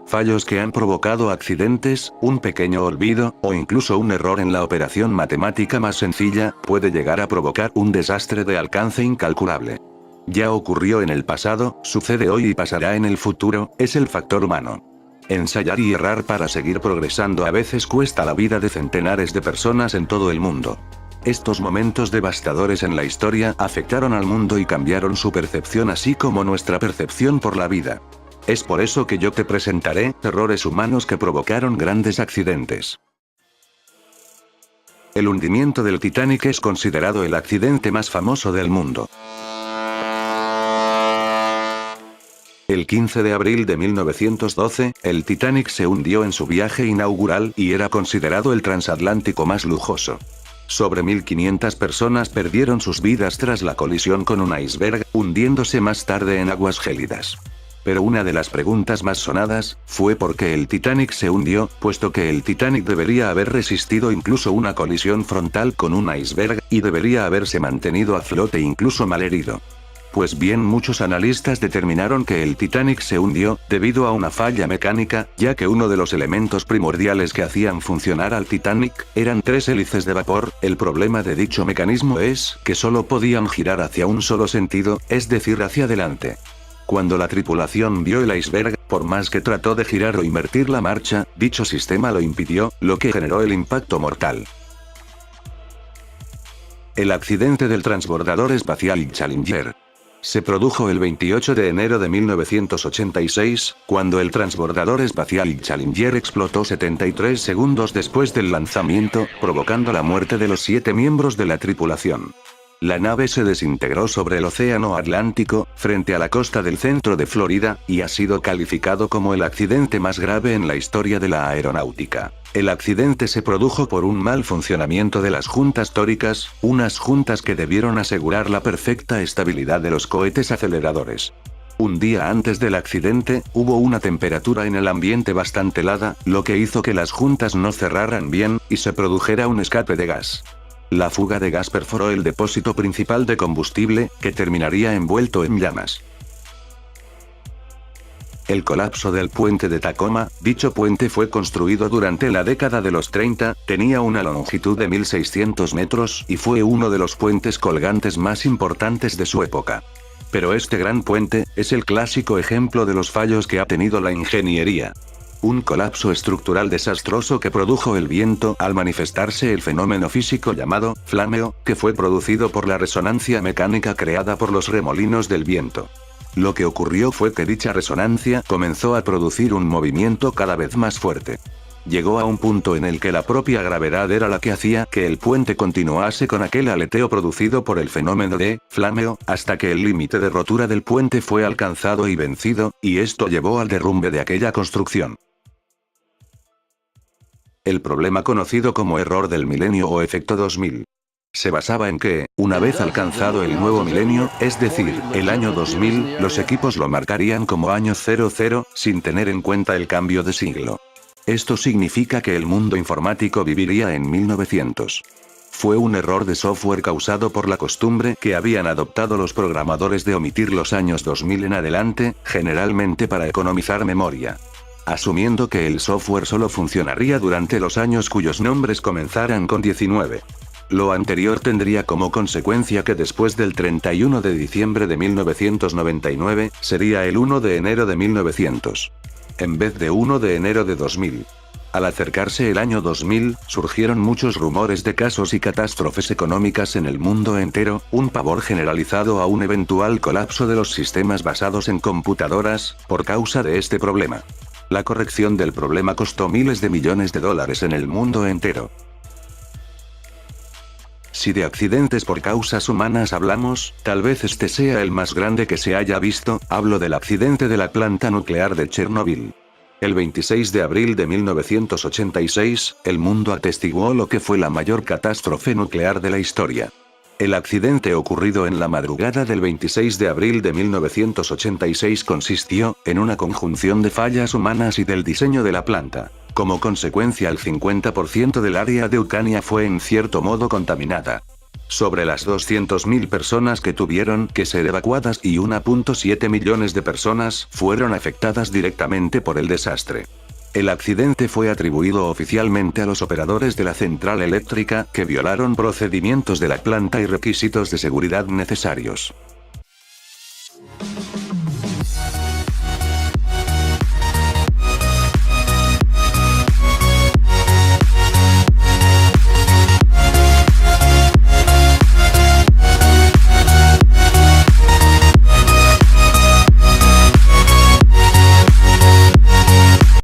fallos que han provocado accidentes, un pequeño olvido, o incluso un error en la operación matemática más sencilla, puede llegar a provocar un desastre de alcance incalculable. Ya ocurrió en el pasado, sucede hoy y pasará en el futuro, es el factor humano. Ensayar y errar para seguir progresando a veces cuesta la vida de centenares de personas en todo el mundo. Estos momentos devastadores en la historia afectaron al mundo y cambiaron su percepción así como nuestra percepción por la vida. Es por eso que yo te presentaré errores humanos que provocaron grandes accidentes. El hundimiento del Titanic es considerado el accidente más famoso del mundo. El 15 de abril de 1912, el Titanic se hundió en su viaje inaugural y era considerado el transatlántico más lujoso. Sobre 1.500 personas perdieron sus vidas tras la colisión con un iceberg, hundiéndose más tarde en aguas gélidas. Pero una de las preguntas más sonadas fue por qué el Titanic se hundió, puesto que el Titanic debería haber resistido incluso una colisión frontal con un iceberg, y debería haberse mantenido a flote incluso malherido. Pues bien, muchos analistas determinaron que el Titanic se hundió debido a una falla mecánica, ya que uno de los elementos primordiales que hacían funcionar al Titanic eran 3 hélices de vapor. El problema de dicho mecanismo es que solo podían girar hacia un solo sentido, es decir, hacia adelante. Cuando la tripulación vio el iceberg, por más que trató de girar o invertir la marcha, dicho sistema lo impidió, lo que generó el impacto mortal. El accidente del transbordador espacial Challenger se produjo el 28 de enero de 1986, cuando el transbordador espacial Challenger explotó 73 segundos después del lanzamiento, provocando la muerte de los 7 miembros de la tripulación. La nave se desintegró sobre el Océano Atlántico, frente a la costa del centro de Florida, y ha sido calificado como el accidente más grave en la historia de la aeronáutica. El accidente se produjo por un mal funcionamiento de las juntas tóricas, unas juntas que debieron asegurar la perfecta estabilidad de los cohetes aceleradores. Un día antes del accidente, hubo una temperatura en el ambiente bastante helada, lo que hizo que las juntas no cerraran bien, y se produjera un escape de gas. La fuga de gas perforó el depósito principal de combustible, que terminaría envuelto en llamas. El colapso del puente de Tacoma. Dicho puente fue construido durante la década de los 30, tenía una longitud de 1.600 metros y fue uno de los puentes colgantes más importantes de su época. Pero este gran puente es el clásico ejemplo de los fallos que ha tenido la ingeniería. Un colapso estructural desastroso que produjo el viento al manifestarse el fenómeno físico llamado flameo, que fue producido por la resonancia mecánica creada por los remolinos del viento. Lo que ocurrió fue que dicha resonancia comenzó a producir un movimiento cada vez más fuerte. Llegó a un punto en el que la propia gravedad era la que hacía que el puente continuase con aquel aleteo producido por el fenómeno de flameo, hasta que el límite de rotura del puente fue alcanzado y vencido, y esto llevó al derrumbe de aquella construcción. El problema conocido como error del milenio o efecto 2000. Se basaba en que, una vez alcanzado el nuevo milenio, es decir, el año 2000, los equipos lo marcarían como año 00, sin tener en cuenta el cambio de siglo. Esto significa que el mundo informático viviría en 1900. Fue un error de software causado por la costumbre que habían adoptado los programadores de omitir los años 2000 en adelante, generalmente para economizar memoria. Asumiendo que el software solo funcionaría durante los años cuyos nombres comenzaran con 19. Lo anterior tendría como consecuencia que después del 31 de diciembre de 1999, sería el 1 de enero de 1900. En vez de 1 de enero de 2000. Al acercarse el año 2000, surgieron muchos rumores de casos y catástrofes económicas en el mundo entero, un pavor generalizado a un eventual colapso de los sistemas basados en computadoras, por causa de este problema. La corrección del problema costó miles de millones de dólares en el mundo entero. Si de accidentes por causas humanas hablamos, tal vez este sea el más grande que se haya visto. Hablo del accidente de la planta nuclear de Chernobyl. El 26 de abril de 1986, el mundo atestiguó lo que fue la mayor catástrofe nuclear de la historia. El accidente ocurrido en la madrugada del 26 de abril de 1986 consistió en una conjunción de fallas humanas y del diseño de la planta. Como consecuencia, el 50% del área de Ucrania fue en cierto modo contaminada. Sobre las 200.000 personas que tuvieron que ser evacuadas y 1.7 millones de personas fueron afectadas directamente por el desastre. El accidente fue atribuido oficialmente a los operadores de la central eléctrica, que violaron procedimientos de la planta y requisitos de seguridad necesarios.